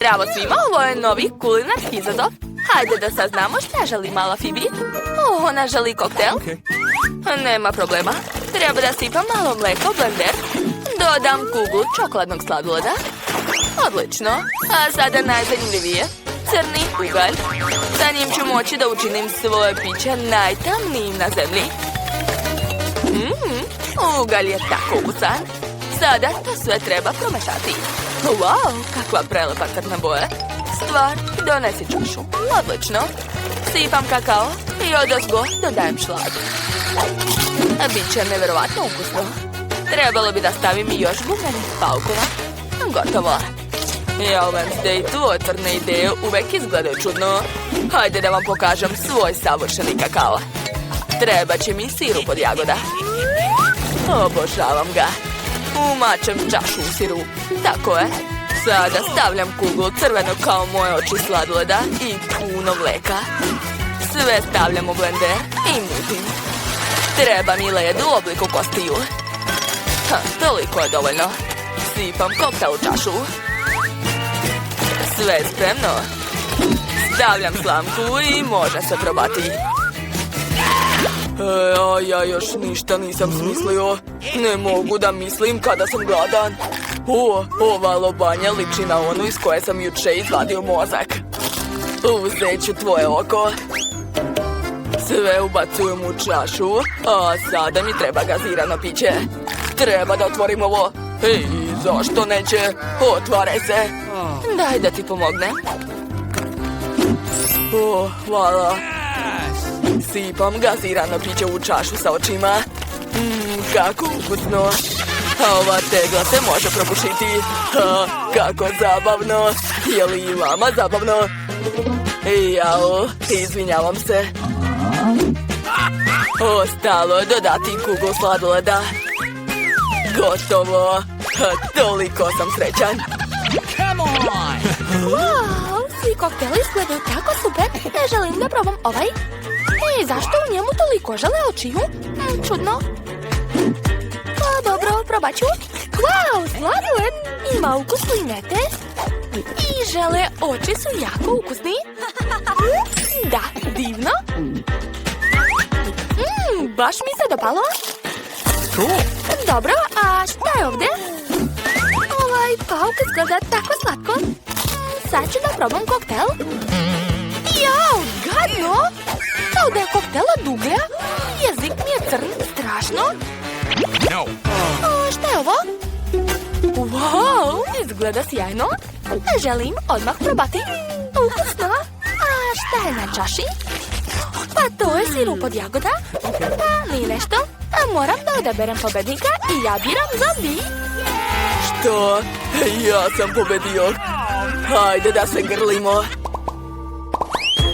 Zdravo svima, ovo je novi kulinarski izazov. Hajde da saznamo šta želi mala Fibi. Ona želi koktel. Nema problema. Treba da sipam malo mleka u blender. Dodam kuglu čokoladnog sladoleda. Odlično. A sada najzanimljivije. Crni ugalj. Sa njim ću moći da učinim svoje piće najtamnijim na zemlji. Ugalj je tako ukusan. Sada to sve treba promešati. Wow, kakva prelepa crna boja. Stvar, donesi čašu. Odlično. Sipam kakao i odozgo dodajem šlag. Biće neverovatno ukusno. Trebalo bi da stavim i još gumenih paukova. Gotovo. Ja, Wednesday, tvoje crne ideje uvek izgledaju čudno. Hajde da vam pokažem svoj savršeni kakao. Treba će mi sirup od jagoda. Obožavam ga. Umačem čašu u sirup. Tako je. Sada stavljam kuglu crveno kao moje oči sladoleda i puno mleka. Sve stavljam u blender i mutim. Treba mi led u obliku kostiju. Toliko je dovoljno. Sipam koktel u čašu. Sve je spremno. Stavljam slamku i može se probati. Ja još ništa nisam smislio. Ne mogu da mislim kada sam gladan. Ova lobanja liči na onu iz koje sam juče izvadio mozak. Uzet ću tvoje oko. Sve ubacujem u čašu, a sada mi treba gazirano piće. Treba da otvorim ovo. Ej, zašto neće? Otvaraj se. Daj da ti pomognem. Hvala. Sipam gazirano piće u čašu sa očima. Kako ukusno. A ova tegla se može probušiti. Kako zabavno. Je li i vama zabavno? Jao, izvinjavam se. Ostalo je dodati kuglu sladoleda. Gotovo. Toliko sam srećan. Wow, svi kokteli izgledaju tako super. Ne želim da probam ovaj. Zašto u njemu toliko žele očiju? Čudno. Dobro, probat ću. Wow, sladoled ima ukus limete. I žele oči su jako ukusni. Da, divno. Baš mi se dopalo. Dobro, a šta je ovdje? Ovaj pauk izgleda tako slatko. Sad ću da probam koktel. Jao, gadno! Kao da je koktel od uglja. Jezik mi je crn, strašno. Šta je ovo? Wow, izgleda sjajno. Želim odmah probati. Ukusno. A šta je na čaši? Pa to je sirup od jagoda. Pa nije nešto. A moram da odaberem pobednika i ja biram zombi. Što? Ja sam pobedio. Hajde da se grlimo.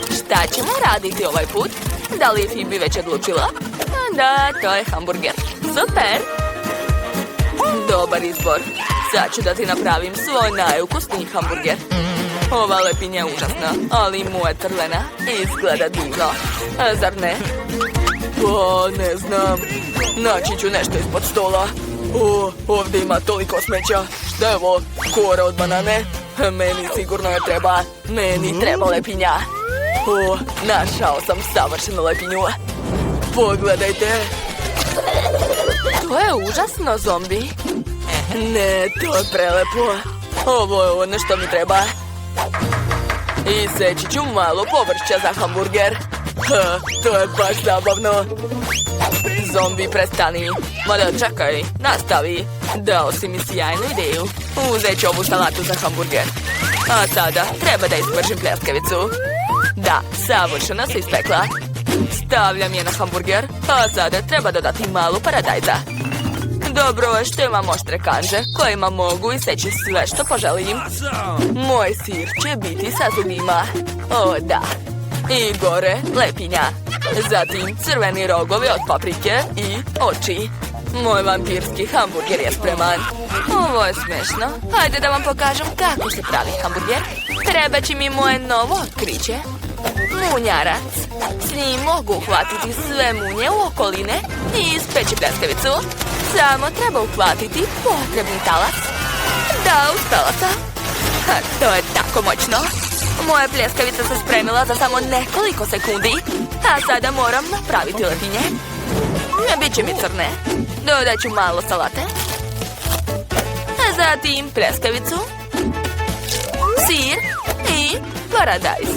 Šta ćemo raditi ovaj put? Da li je Fibi već odlučila? Da, to je hamburger. Super! Dobar izbor. Sad ću da ti napravim svoj najukusniji hamburger. Ova lepinja je užasna, ali moja crvena izgleda divno. Zar ne? Ne znam. Naći ću nešto ispod stola. Ovdje ima toliko smeća. Šta je ovo? Kora od banane? Meni sigurno je treba. Meni treba lepinja. Našao sam savršenu lepinju. Pogledajte. To je užasno, zombi. Ne, to je prelepo. Ovo je ono što mi treba. I seći ću malo povrća za hamburger. To je baš zabavno. Zombi, prestani. Mada, čekaj, nastavi. Dao si mi sjajnu ideju. Uzet ću ovu salatu za hamburger. A sada treba da ispržim pljeskavicu. Da, savršeno se ispekla. Stavljam je na hamburger, a sada treba dodati malu paradajza. Dobro je što imam oštre kanže, kojima mogu iseći sve što poželim. Moj sir će biti sa zubima. O, da. I gore lepinja. Zatim crveni rogovi od paprike i oči. Moj vampirski hamburger je spreman. Ovo je smešno. Hajde da vam pokažem kako se pravi hamburger. Treba će mi moje novo otkriće. Munjarac. S njim mogu uhvatiti sve munje u okoline i ispeći pljeskavicu. Samo treba uhvatiti potrebni talac. Da, uspela sam. To je tako moćno. Moja pljeskavica se spremila za samo nekoliko sekundi. A sada moram napraviti letinje. Biće mi crne. Dodat ću malo salate. Zatim pljeskavicu, sir i paradajz.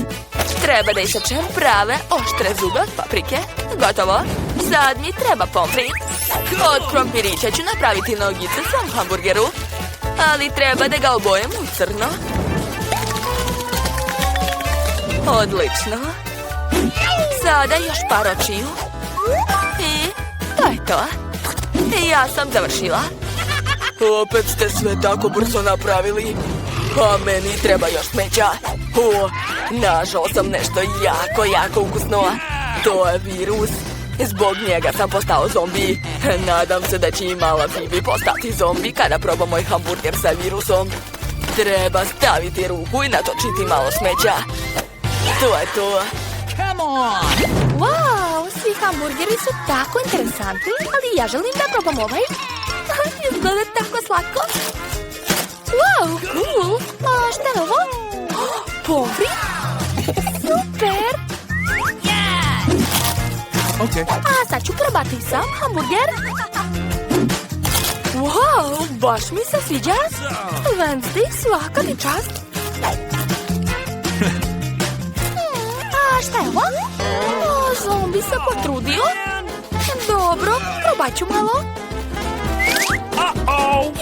Treba da isečem prave oštre zube od paprike. Gotovo. Sad mi treba pomfrit. Od krompirića ću napraviti nogice svom hamburgeru. Ali treba da ga obojem u crno. Odlično. Sada još par očiju. I to je to. Ja sam završila. Opet ste sve tako brzo napravili. A meni treba još smeća. Našao sam nešto jako ukusno. To je virus. Zbog njega sam postao zombi. Nadam se da će i mala Phoebe postati zombi kada proba moj hamburger sa virusom. Treba staviti ruku i natočiti malo smeća. To je to. Wow, svi hamburgeri su tako interesantni, ali ja želim da probam ovaj. Izgleda tako slatko. Wow, cool. A šta je ovo? Pomfrit? Super. A sad ću probati sam hamburger. Wow, baš mi se sviđa. Wednesday, svaka ti čast. A šta je ovo? O, zombi se potrudio. Dobro, probat ću malo.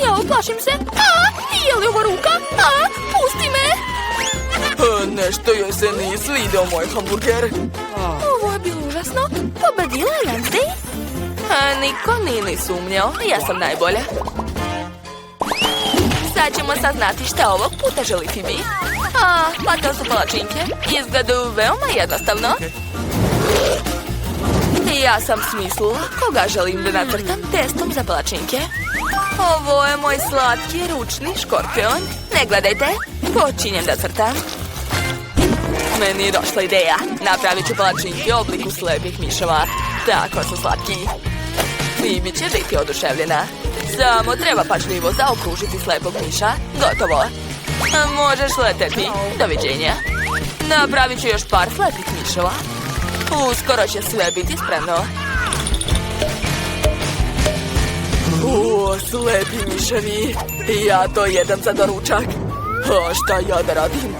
Ja uplašim se. Je li ovo ruka? Pusti me. Nešto joj se nije svidio moj hamburger. Ovo je bilo užasno. Pobedila je Wednesday. Niko nije ni sumnjao. Ja sam najbolja. Sad ćemo saznati šta ovog puta želi Phoebe. Pa to su palačinke. Izgledaju veoma jednostavno. Ja sam smislila koga želim da nacrtam testom za palačinke. Ovo je moj slatki ručni škorpion. Ne gledajte, počinjem da crtam. Meni je došla ideja. Napravit ću palačinke u obliku slepih miševa. Tako su slatki. Phoebe će biti oduševljena. Samo treba pažljivo zaokružiti slepog miša. Gotovo. Možeš leteti. Doviđenja. Napravit ću još par slepih miševa. Uskoro će sve biti spremno. Slepi miševi. Ja to jedem za doručak. Šta ja da radim?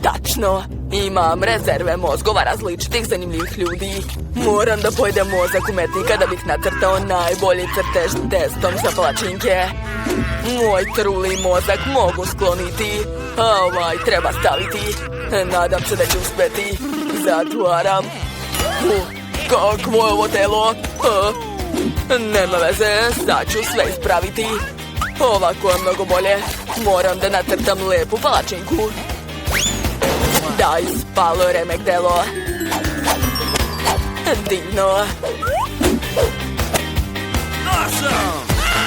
Tačno. Imam rezerve mozgova različitih zanimljivih ljudi. Moram da pojedem mozak umetnika da bih nacrtao najbolji crtež testom za palačinke. Moj truli mozak mogu skloniti. A ovaj treba staviti. Nadam se da će uspeti. Zatvaram. Kakvo je ovo telo? Nema veze, sad ću sve ispraviti. Ovako je mnogo bolje. Moram da nacrtam lepu palačinku. Daj, spalo remek delo. Divno.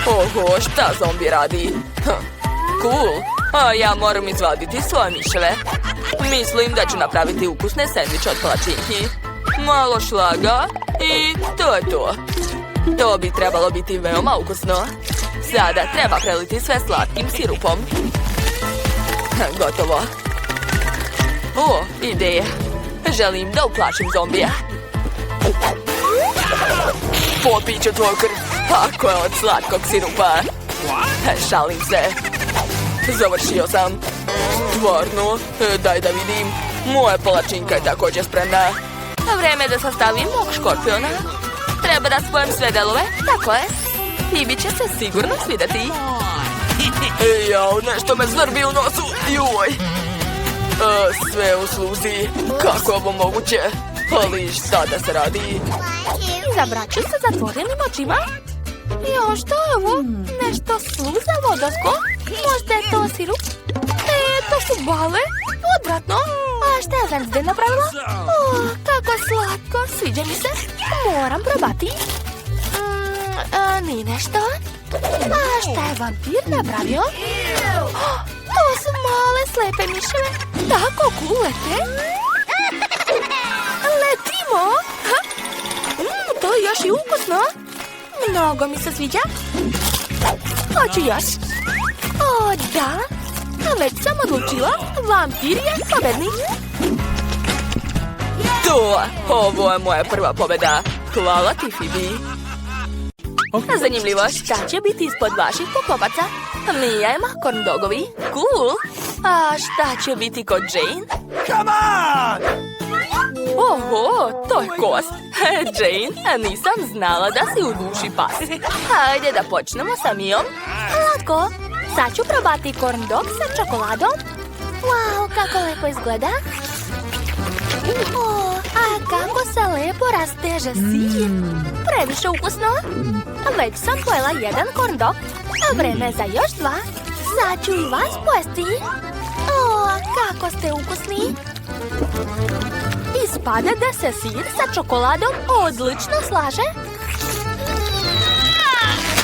Oho, šta zombi radi? Cool. A ja moram izvaditi svoje miševe. Mislim da ću napraviti ukusne sendviče od palačinki. Malo šlaga i to je to. To bi trebalo biti veoma ukusno. Sada treba preliti sve slatkim sirupom. Gotovo. Ideja. Želim da uplašim zombija. Popit ću tvoj krv. Ako je od slatkog sirupa. Šalim se. Završio sam. Stvarno? Daj da vidim. Moja palačinka je također spremna. Vreme da sastavim mog škorpiona. Treba da spojim sve delove. Tako je. Phoebe će se sigurno svidjeti. Jao, nešto me zvrbi u nosu. Juj. Sve u sluzi. Kako je ovo moguće? Ali šta da se radi? Izabrat ću sa zatvorenim očima. Jo, što je ovo? Nešto sluza vodosko? Možda je to sirup? To su bale? Odvratno. A šta je Wednesday napravila? Kako slatko. Sviđa mi se. Moram probati. Nije nešto. A šta je vampir napravio? To su male slepe miševe. Tako kulete. Letimo. To je još i ukusno. Mnogo mi se sviđa. Hoću još. O, da. Već sam odlučila, vampir je pobednik. Ovo je moja prva pobjeda. Hvala ti, Phoebe. Zanimljivo, šta će biti ispod vaših poklopaca? Mija ima corn dogovi. Cool. A šta će biti kod Jane? Oho, to je kost. Jane, nisam znala da si u duši pas. Hajde da počnemo sa Mijom. Latko, sad ću probati corn dog sa čokoladom. Wow, kako lepo izgleda. O, a kako se lepo rasteže sir. Previše ukusno. Već sam pojela jedan corn dog. Vreme za još dva. Sad ću i vas pojesti. O, kako ste ukusni. Ispada da se sir sa čokoladom odlično slaže.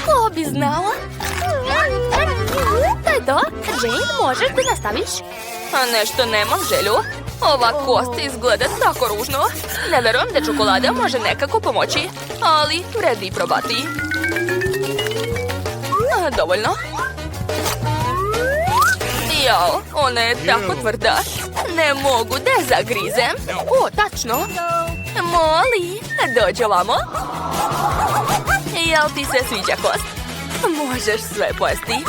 Ko bi znala? To je to. Jane, možeš da nastaviš? A nešto nemam želju. Ova kost izgleda tako ružno. Ne verujem da čokolada može nekako pomoći, ali vredi probati. Dovoljno. Jao, ona je tako tvrda. Ne mogu da je zagrizem. O, tačno. Molly, dođi ovamo. Jel ti se sviđa kost? Možeš sve pojesti.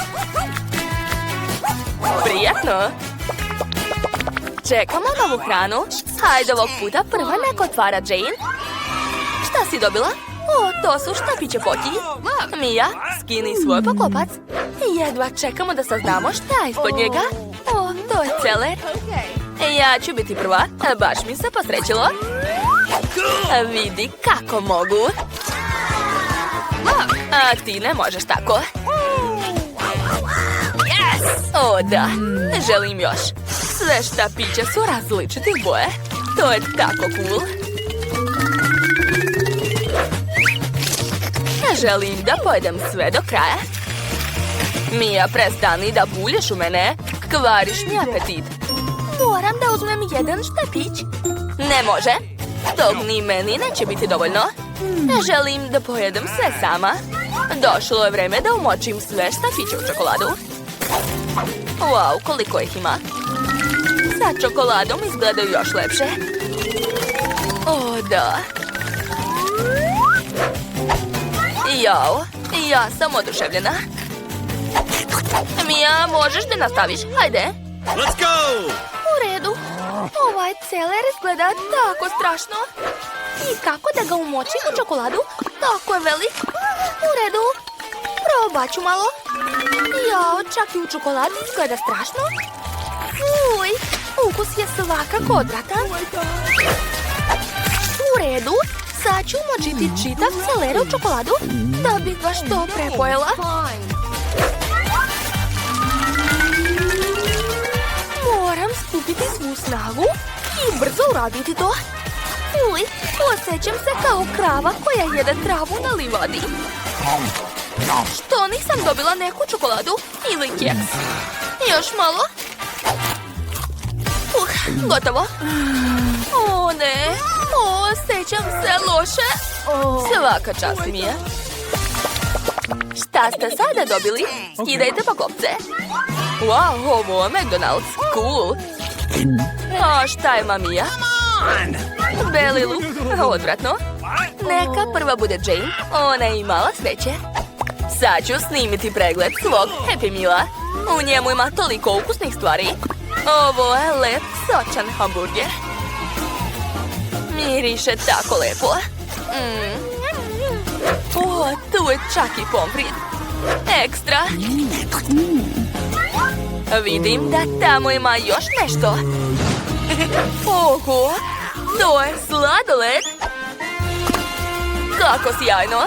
Prijatno. Čekamo novu hranu. Hajde ovog puta prva nek otvara Jane. Šta si dobila? O, to su štapiće poti. Mija, skini svoj poklopac. Jedva čekamo da saznamo šta je ispod njega. O, to je celer. Ja ću biti prva. Baš mi se posrećilo. Vidi kako mogu. A ti ne možeš tako. O, da. Želim još. Sve štapiće su različite boje. To je tako cool. Želim da pojedem sve do kraja. Mija, prestani da bulješ u mene. Kvariš mi apetit. Moram da uzmem jedan štapić. Ne može. Tog ni meni neće biti dovoljno. Želim da pojedem sve sama. Došlo je vreme da umočim sve štapiće u čokoladu. Wow, koliko ih ima. Sa čokoladom izgledaju još lepše. O, da. Jao, ja sam oduševljena. Mija, možeš da nastaviš? Hajde. Let's go! U redu. Ovaj celer izgleda tako strašno. I kako da ga umočim u čokoladu? Tako je velik. U redu. Probat ću malo. Jao, čak i u čokoladi izgleda strašno. Uj, ukus je svakako odvratan. U redu. Sad ću umočiti čitav celer u čokoladu da bih ga što prepojela. Moram skupiti svu snagu i brzo uraditi to. Uj, osjećam se kao krava koja jede travu na livadi. Što nisam dobila neku čokoladu ili keks? Još malo. Gotovo. O ne, osjećam se loše. Svaka čast mi je. Šta ste sada dobili? Skidajte poklopce. Wow, ovo je McDonald's. Cool. A šta je Mija? Beli luk. Odvratno. Neka prva bude Jane. Ona je imala sreće. Sad ću snimiti pregled svog Happy Meala. U njemu ima toliko ukusnih stvari. Ovo je lep, sočan hamburger. Miriše tako lepo. O, tu je čak i pomfrit. Ekstra. Vidim da tamo ima još nešto. Oho, to je sladoled. Kako sjajno.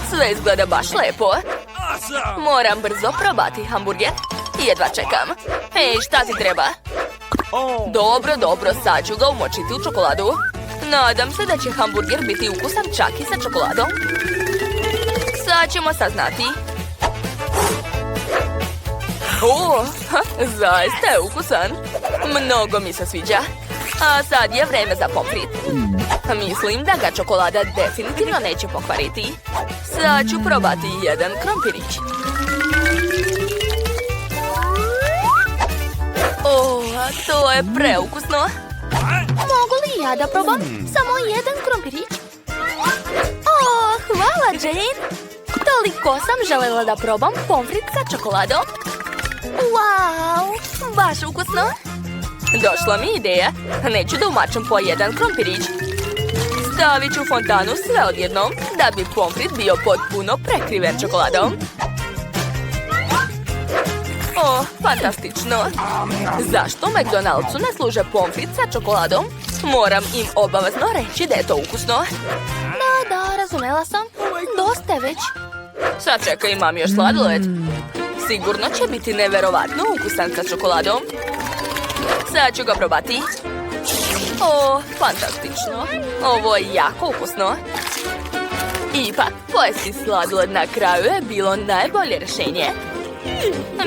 Sve izgleda baš lepo. Moram brzo probati hamburger. Jedva čekam. Ej, šta ti treba? Dobro, sad ću ga umočiti u čokoladu. Nadam se da će hamburger biti ukusan čak i sa čokoladom. Sad ćemo saznati. O, zaista je ukusan. Mnogo mi se sviđa. A sad je vreme za pomfrit. Mislim da ga čokolada definitivno neće pokvariti. Sad ću probati jedan krompirić. O, to je preukusno. Mogu li ja da probam? Samo jedan krompirić. O, hvala, Jane. Toliko sam želela da probam pomfrit sa čokoladom. Wow, baš ukusno. Došla mi ideja. Neću da umačem po jedan krompirić. Stavit ću fontanu sve odjednom, da bi pomfrit bio potpuno prekriven čokoladom. O, fantastično. Zašto McDonald'su ne služe pomfrit sa čokoladom? Moram im obavezno reći da je to ukusno. Da, razumela sam. Dosta je već. Sačekaj, imam još sladoled. Sigurno će biti neverovatno ukusan sa čokoladom. Sad ću ga probati. O, fantastično. Ovo je jako ukusno. Ipak, pojesti sladoled na kraju je bilo najbolje rješenje.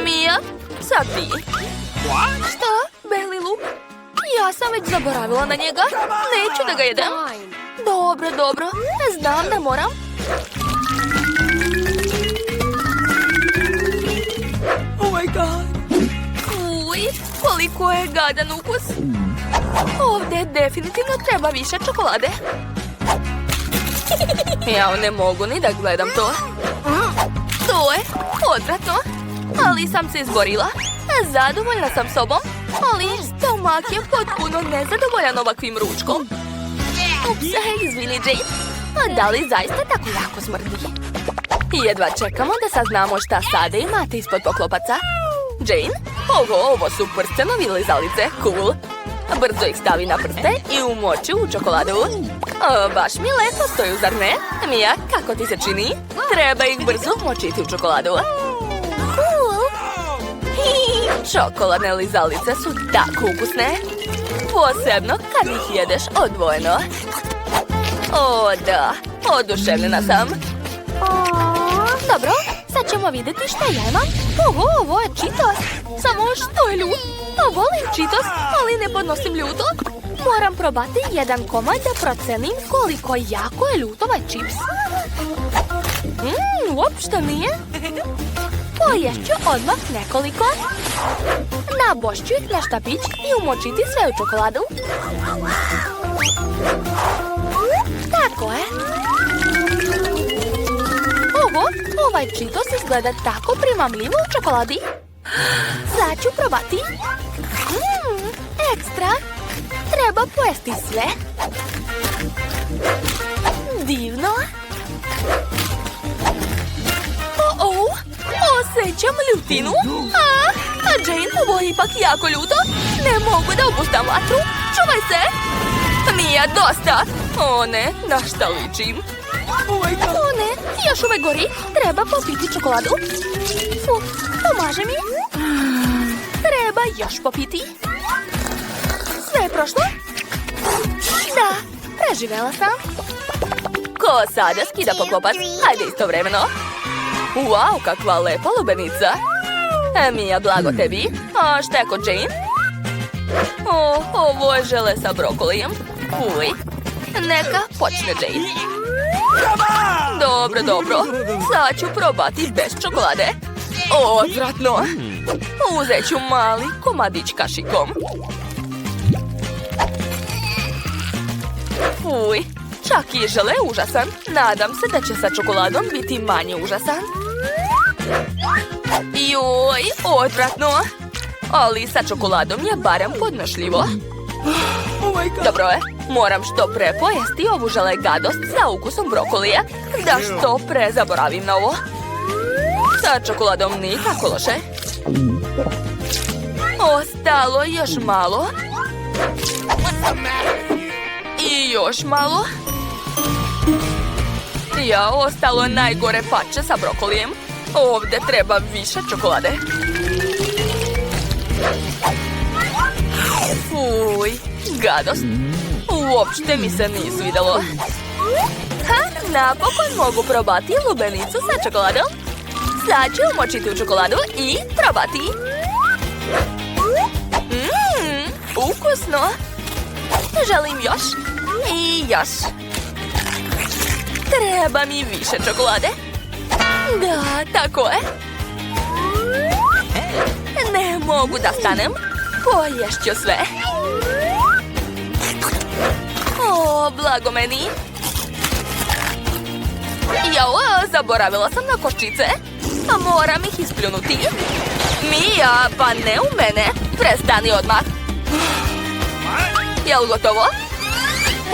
Mija, sad ti. Što? Beli luk? Ja sam već zaboravila na njega. Neću da ga jedem. Dobro. Znam da moram. Oh my god. Uj, koliko je gadan ukus. Ovdje definitivno treba više čokolade. Ja ne mogu ni da gledam to. To je odvratno. Ali sam se izborila. Zadovoljna sam sobom. Ali stomak je potpuno nezadovoljan ovakvim ručkom. Ups, izvini, Jane. A da li zaista tako jako smrdi? Jedva čekamo da saznamo šta sada imate ispod poklopaca. Jane? Ovo su prstenovi lizalice. Cool. Brzo ih stavi na prste i umoči u čokoladu. Baš mi lepo stoju, zar ne? Mija, kako ti se čini? Treba ih brzo umočiti u čokoladu. Cool. Čokoladne lizalice su tako ukusne. Posebno kad ih jedeš odvojeno. O, da. Oduševljena sam. Dobro, sad ćemo vidjeti šta ja imam. Ovo je Cheetos. Samo što je ljut. Volim Cheetos, ali ne podnosim ljuto. Moram probati jedan komad da procenim koliko jako je ljut ovaj čips. Uopšte nije. Poješću odmah nekoliko. Nabošću ih na štapić i umočiti sve u čokoladu. Tako je. Ovaj Cheetos izgleda tako primamljivo u čokoladi. Sad ću probati. Ekstra. Treba pojesti sve. Divno. Osjećam ljutinu. A Jane, ovo je ipak jako ljuto. Ne mogu da opustam vatru. Čuvaj se. Mija, dosta. O ne, na šta ličim? O ne, još uvek gori. Treba popiti čokoladu. Pomaže mi. Treba još popiti. Sve je prošlo? Da, preživela sam. Ko sada skida poklopac? Hajde istovremeno. Wow, kakva lepa lubenica. Mija, blago tebi. A šta je kod Jane? Ovo je žele sa brokolijem. Uj. Neka počne Jane. Dobro. Sad ću probati bez čokolade. Odvratno. Uzet ću mali komadić kašikom. Uj, čak i žele užasan. Nadam se da će sa čokoladom biti manje užasan. Joj, odvratno. Ali sa čokoladom je barem podnošljivo. Dobro je, moram što pre pojesti ovu žele gadost sa ukusom brokolija, da što pre zaboravim na ovo. Sa čokoladom nije tako loše. Ostalo još malo. I još malo. Ostalo najgore pače sa brokolijem. Ovdje treba više čokolade. Fuj, gadost. Uopšte mi se nije svidelo. Napokon mogu probati lubenicu sa čokoladom. Sad ću umočiti u čokoladu i probati. Ukusno. Želim još. I još. Treba mi više čokolade. Da, tako je. Ne mogu da stanem. Poješću sve. O, blago meni. Jao, zaboravila sam na koščice. A moram ih ispljunuti. Mija, pa ne u mene. Prestani odmah. Jel gotovo?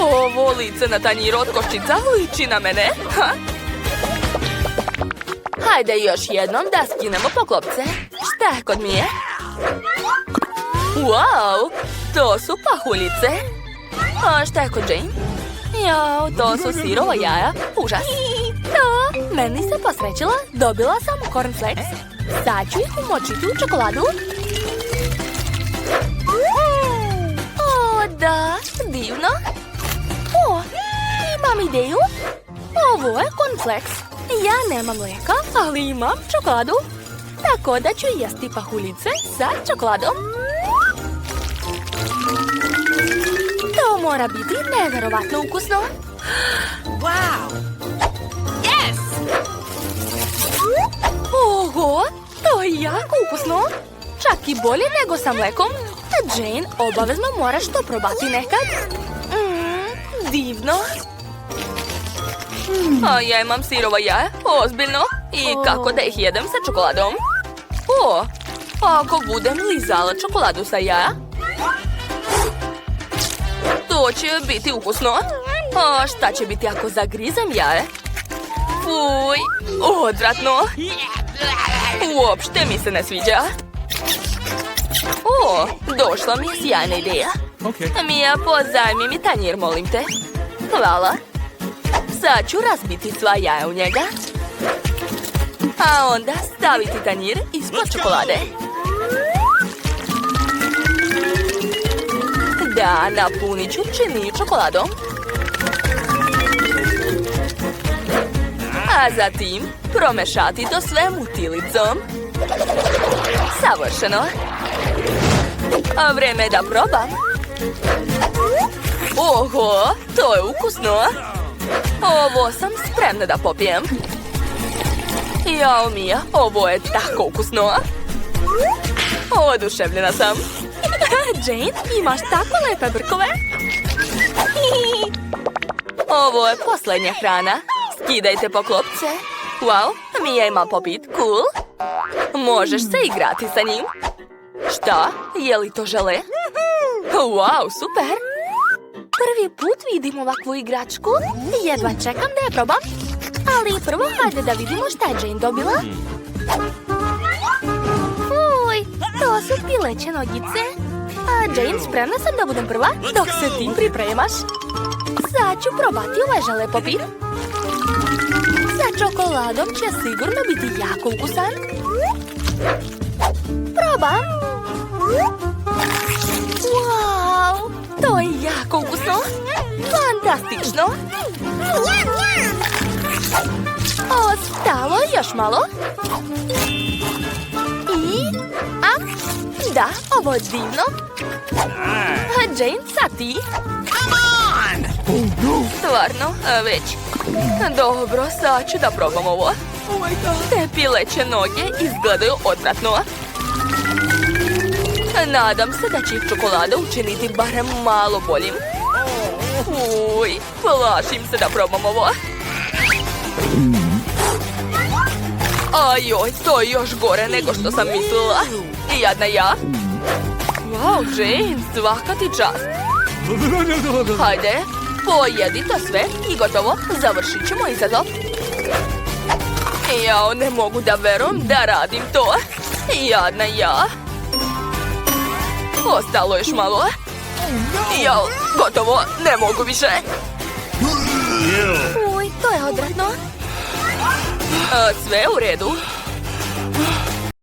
Ovo lice na tanjiru od koščica liči na mene. Ha? Hajde još jednom da skinemo poklopce. Šta je kod Mije? Wow, to su pahuljice. A šta je kod Jane? Jao, to su sirova jaja. Užas. To, meni se posrećila. Dobila sam cornflakes. Sad ću ih umočiti u čokoladu. O, da, divno. O, imam ideju. Ovo je cornflakes. Ja nemam mlijeka, ali imam čokoladu. Tako da ću jesti pahuljice sa čokoladom. To mora biti neverovatno ukusno. Wow! Yes! Oho, to je jako ukusno. Čak i bolje nego sa mlekom. Jane, obavezno moraš to probati nekad. Divno. A ja imam sirova jaja, ozbiljno. I kako da ih jedem sa čokoladom? O, ako budem lizala čokoladu sa jaja, to će biti ukusno. A šta će biti ako zagrizem jaje? Fuj, odvratno. Uopšte mi se ne sviđa. O, došla mi je sjajna ideja. Mija, pozajmi mi tanjir, molim te. Hvala. Sad ću razbiti sva jaja u njega. A onda staviti tanjir ispod čokolade. Da, napunit ću činiju čokoladom. A zatim promešati to sve mutilicom. Savršeno. A vreme je da probam. Oho, to je ukusno. Ovo sam spremna da popijem. Jao, Mija, ovo je tako ukusno. Oduševljena sam. Jane, imaš tako lepe brkove. Ovo je posljednja hrana. Skidajte poklopce. Wow, Mija ima popit, cool. Možeš se igrati sa njim. Šta? Je li to žele? Wow, super. Prvi put vidim ovakvu igračku. Jedva čekam da je probam. Ali prvo hajde da vidimo šta je Jane dobila. Uj, to su pileće nogice. A Jane, spremna sam da budem prva dok se ti pripremaš. Sad ću probati ovaj žele popit. Sa čokoladom će sigurno biti jako ukusan. Probam. Wow, to je jako ukusno. Fantastično. Ostalo još malo. I... da, ovo je divno. Jane, sad ti. Stvarno, već. Dobro, sad ću da probam ovo. Te pileće noge izgledaju odvratno. Nadam se da će ih čokolada učiniti barem malo boljim. Uj, plašim se da probam ovo. Ajoj, to je još gore nego što sam mislila. Jadna ja. Wow, Jane, svaka ti čast. Hajde, pojedi to sve i gotovo, završit ćemo izazov. Jao, ne mogu da verujem da radim to. Jadna ja. Ostalo još malo. Jao, gotovo, ne mogu više. Uj, to je odvratno. Sve u redu.